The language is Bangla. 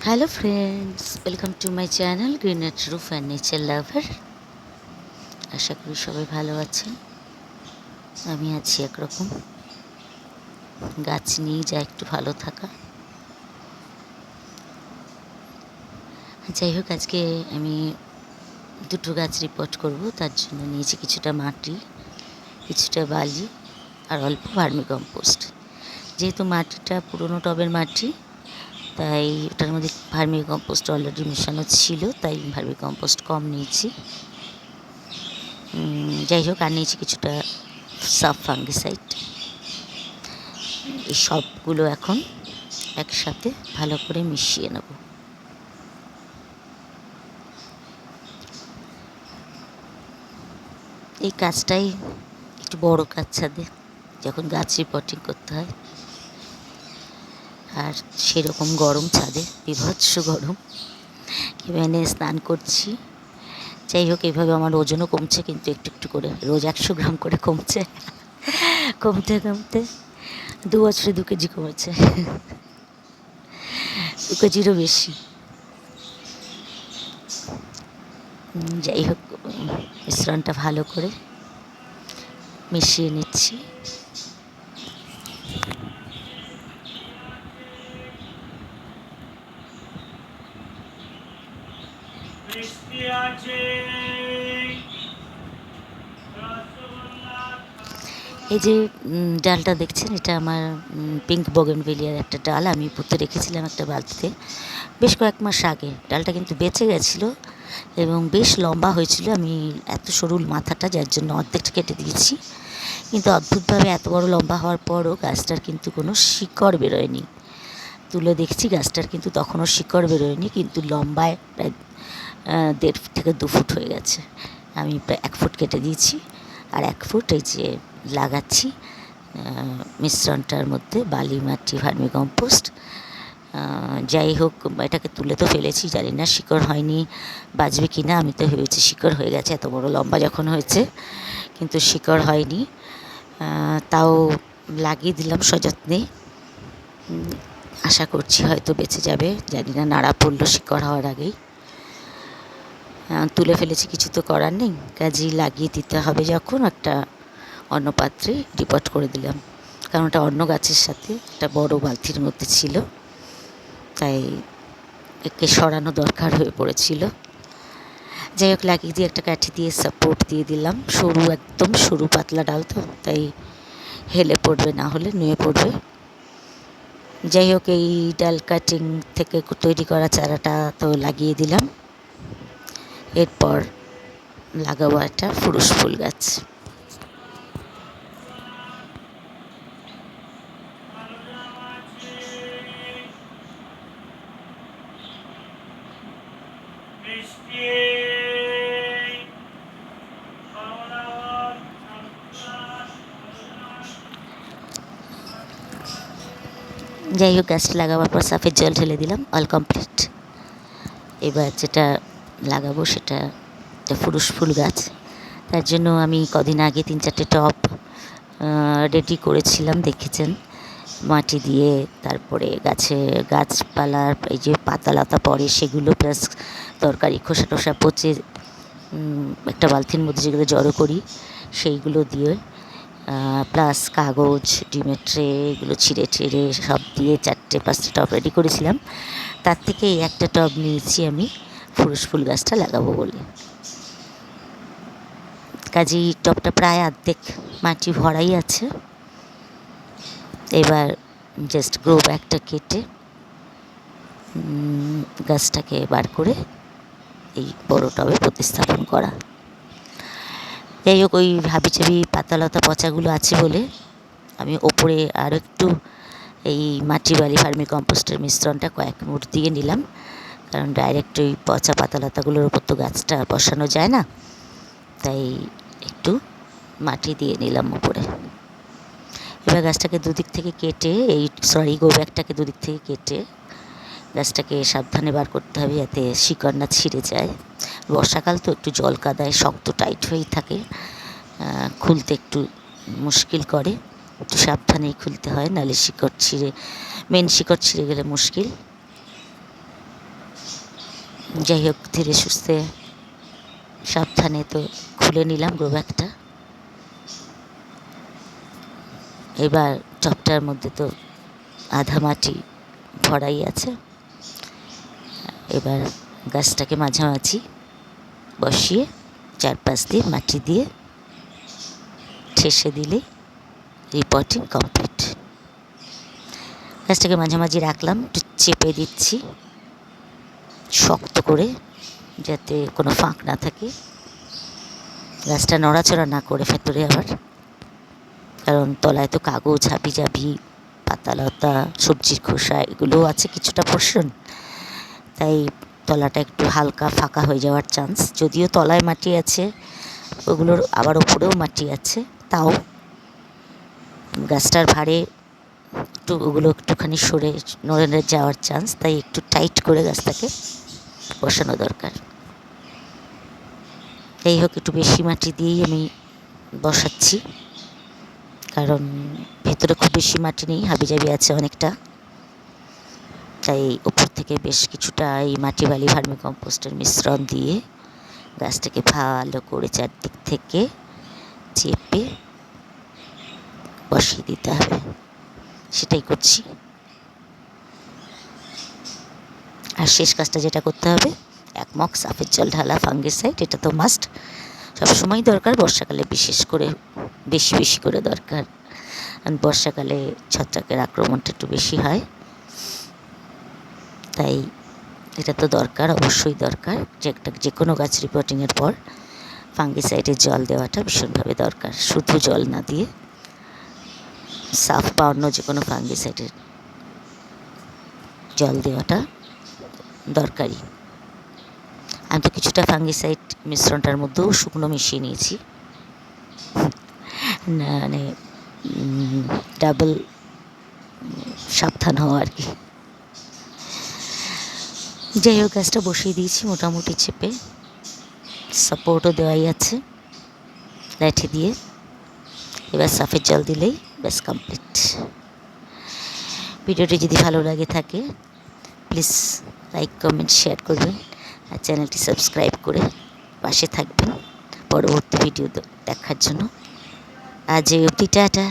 Hello friends, welcome to my channel greener roof and nature lover. আশা করি সবাই ভালো আছেন। আমি আছি একরকম, গাছ নিয়ে যা একটু ভালো থাকা। যাই হোক, আজকে আমি দুটো গাছ রিপোর্ট করব। তার জন্য নিয়েছি কিছুটা মাটি, কিছুটা বালি আর অল্প ভার্মি কম্পোস্ট। যেহেতু মাটিটা পুরনো টবের মাটি, তাই ওটার মধ্যে ভার্মি কম্পোস্ট অলরেডি মেশানো ছিল, তাই ভার্মি কম্পোস্ট কম নিয়েছি। যাই হোক, আর নিয়েছি কিছুটা সাব ফাঙ্গিসাইড। এই সবগুলো এখন একসাথে ভালো করে মিশিয়ে নেব। এই কাজটাই একটু বড় কাজ, ছাদে যখন গাছ রিপোর্টিং করতে হয়। আর সেরকম গরম ছাদে, বীভৎস গরম। এখানে স্নান করছি। যাই হোক, এইভাবে আমার ওজনও কমছে, কিন্তু একটু একটু করে রোজ 100 গ্রাম করে কমছে। কমতে কমতে 2 বছরে 2 কেজি কমেছে, 2 কেজিরও বেশি। যাই হোক, মিশ্রণটা ভালো করে মিশিয়ে নিচ্ছি। এই যে ডালটা দেখছেন, এটা আমার পিঙ্ক বোগেনভেলিয়ার একটা ডাল। আমি পুঁতে রেখেছিলাম একটা বালতিতে বেশ কয়েক মাস আগে। ডালটা কিন্তু বেঁচে গেছিলো এবং বেশ লম্বা হয়েছিল। আমি এত সরু মাথাটা, যার জন্য অর্ধেকটা কেটে দিয়েছি। কিন্তু অদ্ভুতভাবে এত বড় লম্বা হওয়ার পরও গাছটার কিন্তু কোনো শিকড় বেরোয়নি। তুলে দেখছি গাছটার কিন্তু তখনও শিকড় বেরোয়নি, কিন্তু লম্বায় প্রায় 1.5 থেকে 2 ফুট হয়ে গেছে। আমি প্রায় 1 ফুট কেটে দিয়েছি, আর 1 ফুট এই যে লাগাচ্ছি মিশ্রণটার মধ্যে বালি, মাটি, ভার্মি কম্পোস্ট। যাই হোক, এটাকে তুলে তো ফেলেছি, জানি না শিকড় হয়নি বাঁচবে কি না। আমি তো ভেবেছি শিকড় হয়ে গেছে, এত বড় লম্বা যখন হয়েছে, কিন্তু শিকড় হয়নি। তাও লাগিয়ে দিলাম সযত্নে। আশা করছি হয়তো বেঁচে যাবে, জানি না, নাড়া পড়লো শিকড় হওয়ার আগেই। তুলে ফেলেছি, কিছু তো করার নেই, কাজেই লাগিয়ে দিতে হবে। যখন একটা অন্য পাত্রে রিপোর্ট করে দিলাম, কারণ ওটা অন্য গাছের সাথে একটা বড় বালতির মধ্যে ছিল, তাই একে সরানো দরকার হয়ে পড়েছিল। যাই হোক, লাগিয়ে দিয়ে একটা কাঠি দিয়ে সাপোর্ট দিয়ে দিলাম। সরু, একদম সরু পাতলা ডাল তো, তাই হেলে পড়বে, না হলে নুয়ে পড়বে। যাই হোক, এই ডাল কাটিং থেকে তৈরি করা চারাটা তো লাগিয়ে দিলাম। এরপর লাগাবো একটা ফুরুষ ফুল গাছ। যাই হোক, গাছটা লাগাবার পর সাফের জল ঢেলে দিলাম, অল কমপ্লিট। এবার যেটা লাগাবো সেটা একটা ফুরুষ ফুল গাছ। তার জন্য আমি কদিন আগে 3-4টে টব রেডি করেছিলাম, দেখেছেন, মাটি দিয়ে। তারপরে গাছপালার এই যে পাতা লতা পড়ে সেগুলো, প্লাস তরকারি খোসা টোসা পচে একটা বালতির মধ্যে যেগুলো জড়ো করি সেইগুলো দিয়ে, প্লাস কাগজ, ডিমের ট্রে, এগুলো ছিঁড়ে ছিঁড়ে সব দিয়ে 4-5টা টব রেডি করেছিলাম। তার থেকে এই একটা টব নিয়েছি আমি ফুরুষ ফুল গাছটা লাগাবো বলে। কাজেই টবটা প্রায় অর্ধেক মাটি ভরাই আছে। এবার জাস্ট গ্রো ব্যাগটা কেটে গাছটাকে বার করে এই বড় টবে প্রতিস্থাপন করা। যাই হোক, ওই হাবিজাবি পাতালতা পচাগুলো আছে বলে আমি ওপরে আরও একটু এই মাটি, বালি, ভার্মি কম্পোস্টের মিশ্রণটা কয়েক মুঠ দিয়ে নিলাম, কারণ ডাইরেক্ট ওই পচা পাতালতাগুলোর ওপর তো গাছটা বসানো যায় না, তাই একটু মাটি দিয়ে নিলাম উপরে। এবার গাছটাকে দুদিক থেকে কেটে, গো ব্যাগটাকে দুদিক থেকে কেটে গাছটাকে সাবধানে বার করতে হবে, যাতে শিকড় না ছিঁড়ে যায়। বর্ষাকাল তো একটু জল কাদায় শক্ত টাইট হয়েই থাকে, খুলতে একটু মুশকিল করে, একটু সাবধানেই খুলতে হয়, নাহলে মেন শিকড় ছিঁড়ে গেলে মুশকিল। যাই হোক, ধীরে সুস্থে সাবধানে তো খুলে নিলাম গ্রো ব্যাগটা। এবার টবটার মধ্যে তো আধা মাটি ভরাই আছে। এবার গাছটাকে মাঝামাঝি বসিয়ে চারপাশ দিয়ে মাটি দিয়ে ঠেসে দিলে রিপোর্টিং কমপ্লিট। গাছটাকে মাঝামাঝি রাখলাম, একটু চেপে দিচ্ছি শক্ত করে, যাতে কোনো ফাঁক না থাকে, গাছটা নড়াচড়া না করে ভেতরে আবার, কারণ তলায় তো কাগজ, হাবিজাবি, পাতালতা, সবজির খোসা এগুলোও আছে কিছুটা পোর্শন, তাই তলাটা একটু হালকা ফাঁকা হয়ে যাওয়ার চান্স। যদিও তলায় মাটি আছে, ওগুলোর আবার ওপরেও মাটি আছে, তাও গাছটার ভারে একটু ওগুলো একটুখানি সরে নড়ে যাওয়ার চান্স, তাই একটু টাইট করে গাছটাকে বসানো দরকার। যাই হোক, একটু বেশি মাটি দিয়েই আমি বসাচ্ছি, কারণ ভেতরে খুব বেশি মাটি নেই, হাবিজাবি আছে অনেকটা, তাই উপর থেকে বেশ কিছুটা এই মাটি বালি ভার্মি কম্পোস্টের মিশ্রণ দিয়ে গাছটাকে ভালো করে চারদিক থেকে চেপে বসিয়ে দিতে হবে। সেটাই করছি। আর শেষ কাজটা যেটা করতে হবে, 1 মগ সাফের জল ঢালা ফাঙ্গিসাইড, এটা তো মাস্ট, সবসময় দরকার, বর্ষাকালে বিশেষ করে বেশি বেশি করে দরকার, কারণ বর্ষাকালে ছত্রাকের আক্রমণটা একটু বেশি হয়, তাই এটা তো দরকার, অবশ্যই দরকার। যে কোনো গাছ রিপোর্টিংয়ের পর ফাঙ্গিসাইডের জল দেওয়াটা ভীষণভাবে দরকার, শুধু জল না দিয়ে সাফ বা অন্য যে কোনো ফাঙ্গিসাইডের জল দেওয়াটা দরকারি। আমি তো কিছুটা ফাঙ্গিসাইড মিশ্রণটার মধ্যেও শুকনো মিশিয়ে নিয়েছি, মানে ডাবল সাবধান হওয়া আর কি। যাই হোক, গাছটা বসিয়ে দিয়েছি মোটামুটি চেপে, সাপোর্টও দেওয়াই আছে লাঠি দিয়ে। এবার সাফের জল দিলেই ব্যাস কমপ্লিট। ভিডিওটি যদি ভালো লাগে থাকে প্লিজ লাইক, কমেন্ট, শেয়ার করবেন, আর চ্যানেলটি সাবস্ক্রাইব করে পাশে থাকবেন পরবর্তী ভিডিও দেখার জন্য। আজ এই অবধি, টাটা।